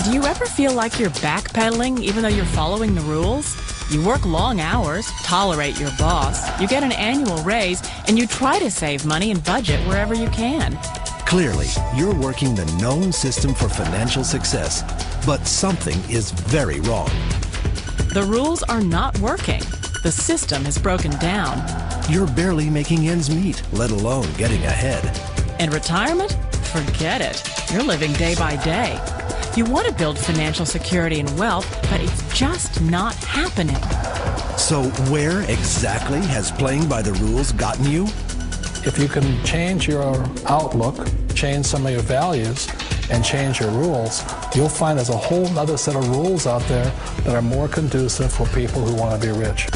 Do you ever feel like you're backpedaling even though you're following the rules? You work long hours, tolerate your boss, you get an annual raise, and you try to save money and budget wherever you can. Clearly, you're working the known system for financial success, but something is very wrong. The rules are not working. The system is broken down. You're barely making ends meet, let alone getting ahead. And retirement? Forget it. You're living day by day. You want to build financial security and wealth, but it's just not happening. So where exactly has playing by the rules gotten you? If you can change your outlook, change some of your values, and change your rules, you'll find there's a whole other set of rules out there that are more conducive for people who want to be rich.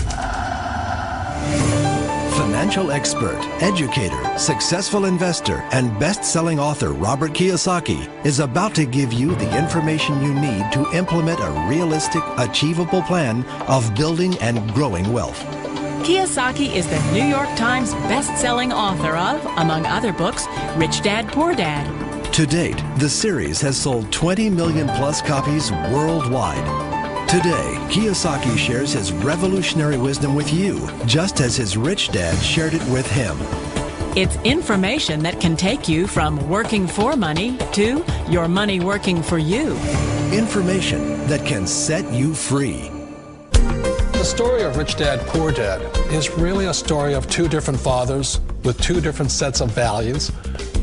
Financial expert, educator, successful investor, and best-selling author Robert Kiyosaki is about to give you the information you need to implement a realistic, achievable plan of building and growing wealth. Kiyosaki is the New York Times best-selling author of, among other books, Rich Dad, Poor Dad. To date, the series has sold 20 million plus copies worldwide. Today, Kiyosaki shares his revolutionary wisdom with you, just as his rich dad shared it with him. It's information that can take you from working for money to your money working for you. Information that can set you free. The story of Rich Dad, Poor Dad is really a story of two different fathers with two different sets of values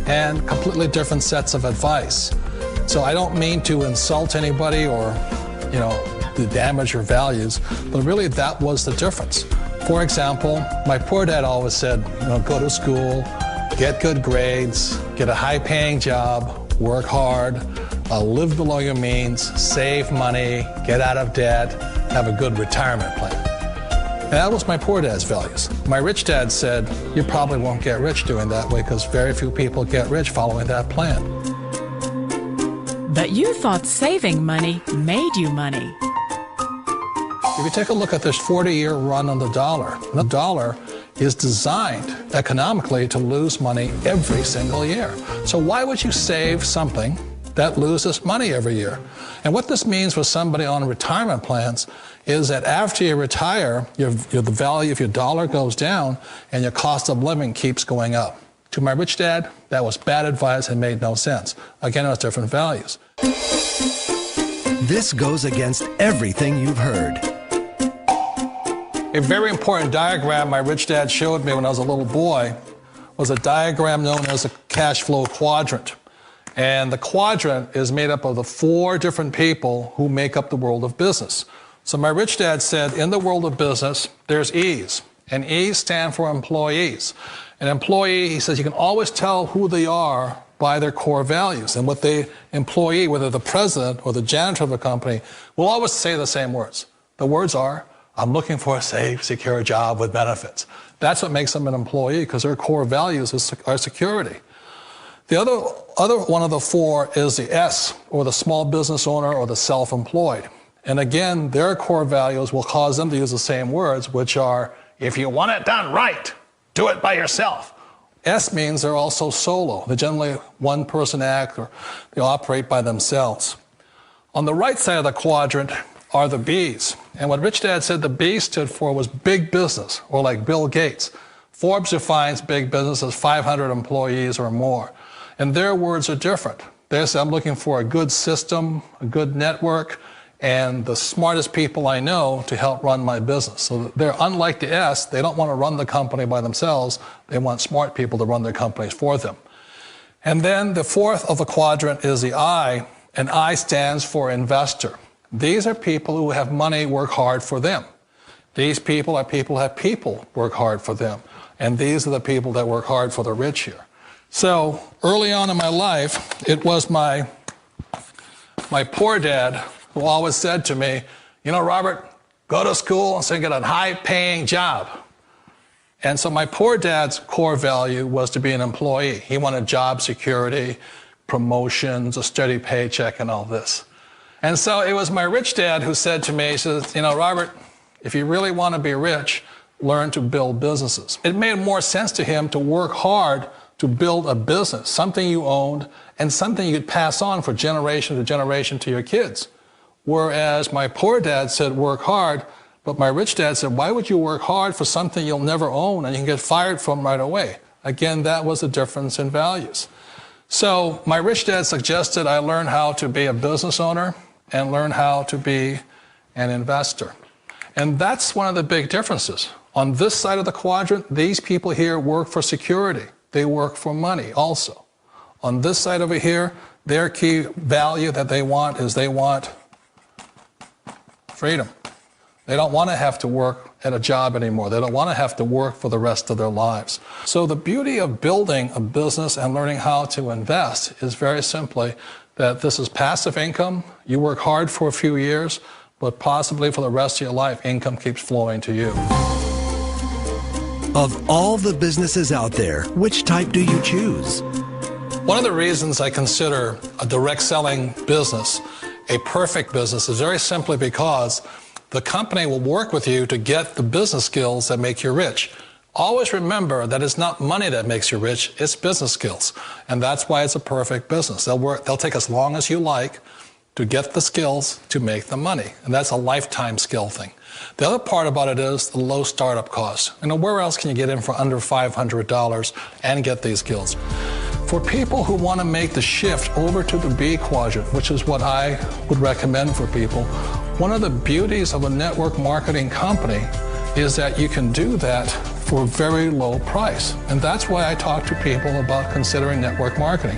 and completely different sets of advice. So I don't mean to insult anybody or, to damage your values, but really that was the difference. For example, my poor dad always said, go to school, get good grades, get a high-paying job, work hard, live below your means, save money, get out of debt, have a good retirement plan. And that was my poor dad's values. My rich dad said, you probably won't get rich doing that way because very few people get rich following that plan. But you thought saving money made you money. If you take a look at this 40-year run on the dollar is designed economically to lose money every single year. So why would you save something that loses money every year? And what this means for somebody on retirement plans is that after you retire, the value of your dollar goes down and your cost of living keeps going up. To my rich dad, that was bad advice and made no sense. Again, it was different values. This goes against everything you've heard. A very important diagram my rich dad showed me when I was a little boy was a diagram known as a cash flow quadrant. And the quadrant is made up of the 4 different people who make up the world of business. So my rich dad said, in the world of business, there's E's. And E's stand for employees. An employee, he says, you can always tell who they are by their core values. And what the employee, whether the president or the janitor of the company, will always say the same words. The words are, I'm looking for a safe, secure job with benefits. That's what makes them an employee, because their core values are security. The other one of the 4 is the S, or the small business owner or the self-employed. And again, their core values will cause them to use the same words, which are, if you want it done right, do it by yourself. S means they're also solo. They're generally one-person act, or they operate by themselves. On the right side of the quadrant are the B's. And what Rich Dad said the B stood for was big business, or like Bill Gates. Forbes defines big business as 500 employees or more. And their words are different. They say, I'm looking for a good system, a good network, and the smartest people I know to help run my business. So they're unlike the S. They don't want to run the company by themselves. They want smart people to run their companies for them. And then the 4th of the quadrant is the I, and I stands for investor. These are people who have money work hard for them. These people are people who have people work hard for them. And these are the people that work hard for the rich here. So early on in my life, it was my poor dad who always said to me, Robert, go to school and so get a high-paying job. And so my poor dad's core value was to be an employee. He wanted job security, promotions, a steady paycheck, and all this. And so it was my rich dad who said to me, he says, Robert, if you really want to be rich, learn to build businesses. It made more sense to him to work hard to build a business, something you owned and something you could pass on for generation to generation to your kids. Whereas my poor dad said, work hard, but my rich dad said, why would you work hard for something you'll never own and you can get fired from right away? Again, that was the difference in values. So my rich dad suggested I learn how to be a business owner and learn how to be an investor. And that's one of the big differences. On this side of the quadrant, these people here work for security. They work for money also. On this side over here, their key value that they want is they want freedom. They don't want to have to work at a job anymore. They don't want to have to work for the rest of their lives. So the beauty of building a business and learning how to invest is very simply that this is passive income. You work hard for a few years, but possibly for the rest of your life, income keeps flowing to you. Of all the businesses out there, which type do you choose? One of the reasons I consider a direct selling business a perfect business is very simply because the company will work with you to get the business skills that make you rich. Always remember that it's not money that makes you rich, it's business skills. And that's why it's a perfect business. They'll take as long as you like to get the skills to make the money. And that's a lifetime skill thing. The other part about it is the low startup cost. Where else can you get in for under $500 and get these skills? For people who want to make the shift over to the B quadrant, which is what I would recommend for people, one of the beauties of a network marketing company is that you can do that for a very low price. And that's why I talk to people about considering network marketing.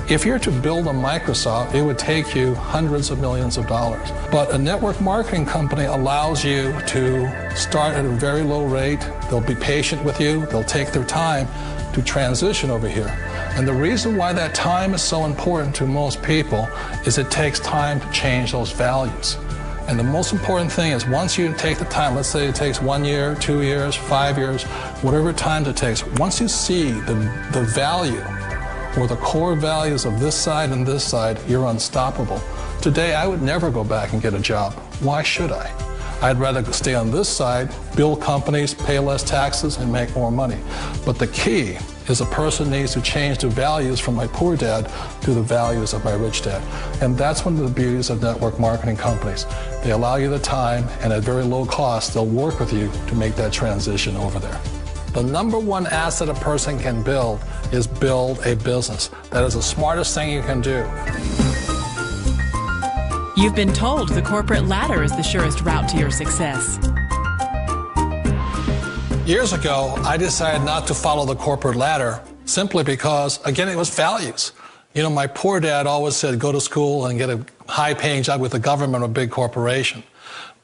If you're to build a Microsoft, it would take you hundreds of millions of dollars. But a network marketing company allows you to start at a very low rate. They'll be patient with you. They'll take their time to transition over here. And the reason why that time is so important to most people is it takes time to change those values. And the most important thing is once you take the time, let's say it takes 1 year, 2 years, 5 years, whatever time it takes, once you see the value or the core values of this side and this side, you're unstoppable. Today, I would never go back and get a job. Why should I? I'd rather stay on this side, build companies, pay less taxes, and make more money. But the key is a person needs to change the values from my poor dad to the values of my rich dad. And that's one of the beauties of network marketing companies. They allow you the time, and at very low cost, they'll work with you to make that transition over there. The number one asset a person can build is build a business. That is the smartest thing you can do. You've been told the corporate ladder is the surest route to your success. Years ago, I decided not to follow the corporate ladder simply because, again, it was values. You know, my poor dad always said, go to school and get a high-paying job with the government or a big corporation.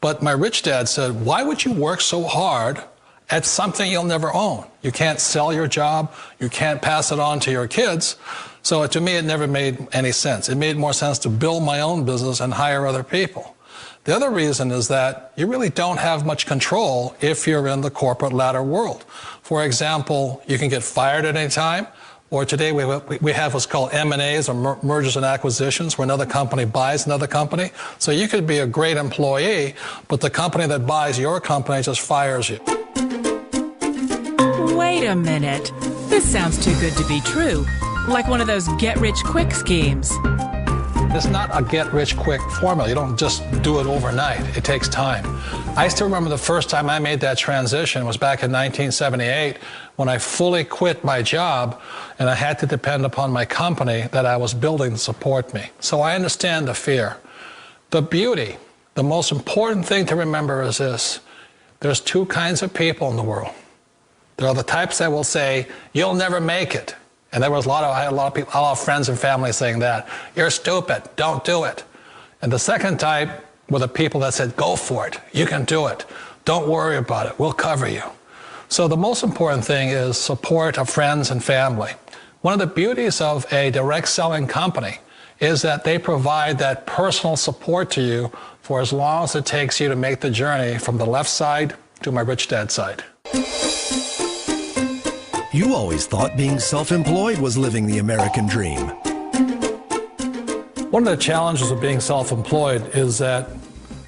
But my rich dad said, why would you work so hard at something you'll never own? You can't sell your job. You can't pass it on to your kids. So to me, it never made any sense. It made more sense to build my own business and hire other people. The other reason is that you really don't have much control if you're in the corporate ladder world. For example, you can get fired at any time, or today we have what's called M&As, or mergers and acquisitions, where another company buys another company. So you could be a great employee, but the company that buys your company just fires you. Wait a minute. This sounds too good to be true. Like one of those get-rich-quick schemes. It's not a get-rich-quick formula. You don't just do it overnight. It takes time. I still remember the first time I made that transition was back in 1978 when I fully quit my job and I had to depend upon my company that I was building to support me. So I understand the fear. The beauty, the most important thing to remember is this. There's two kinds of people in the world. There are the types that will say, you'll never make it. And I had a lot of people, a lot of friends and family saying that. You're stupid, don't do it. And the second type were the people that said, go for it, you can do it. Don't worry about it, we'll cover you. So the most important thing is support of friends and family. One of the beauties of a direct selling company is that they provide that personal support to you for as long as it takes you to make the journey from the left side to my rich dad side. You always thought being self-employed was living the American dream. One of the challenges of being self-employed is that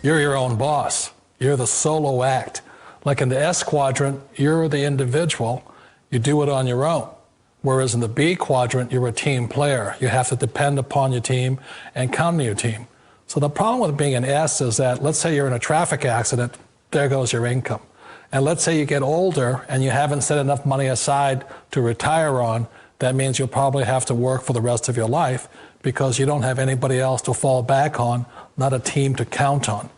you're your own boss. You're the solo act. Like in the S quadrant, you're the individual. You do it on your own. Whereas in the B quadrant, you're a team player. You have to depend upon your team and count on your team. So the problem with being an S is that, let's say you're in a traffic accident, there goes your income. And let's say you get older and you haven't set enough money aside to retire on, that means you'll probably have to work for the rest of your life because you don't have anybody else to fall back on, not a team to count on.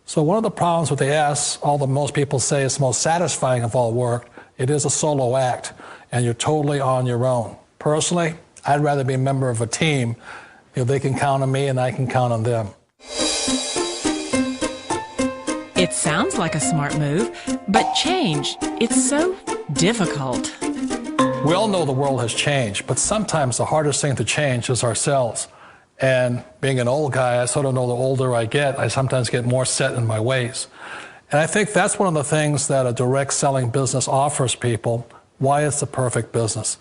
So one of the problems with the S, although most people say it's the most satisfying of all work, it is a solo act, and you're totally on your own. Personally, I'd rather be a member of a team if they can count on me and I can count on them. It sounds like a smart move, but change, it's so difficult. We all know the world has changed, but sometimes the hardest thing to change is ourselves. And being an old guy, I sort of know the older I get, I sometimes get more set in my ways. And I think that's one of the things that a direct selling business offers people, why it's the perfect business.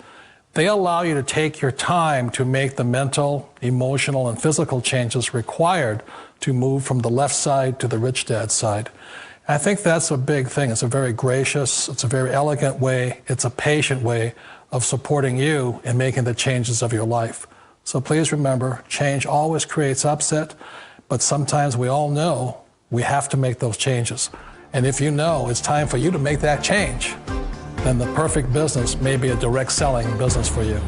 They allow you to take your time to make the mental, emotional, and physical changes required to move from the left side to the rich dad side. I think that's a big thing. It's a very gracious, it's a very elegant way, it's a patient way of supporting you in making the changes of your life. So please remember, change always creates upset, but sometimes we all know we have to make those changes. And if you know it's time for you to make that change, then the perfect business may be a direct selling business for you.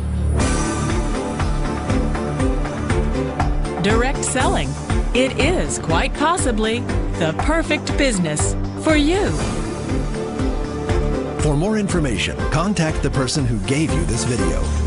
Direct selling. It is quite possibly the perfect business for you. For more information, contact the person who gave you this video.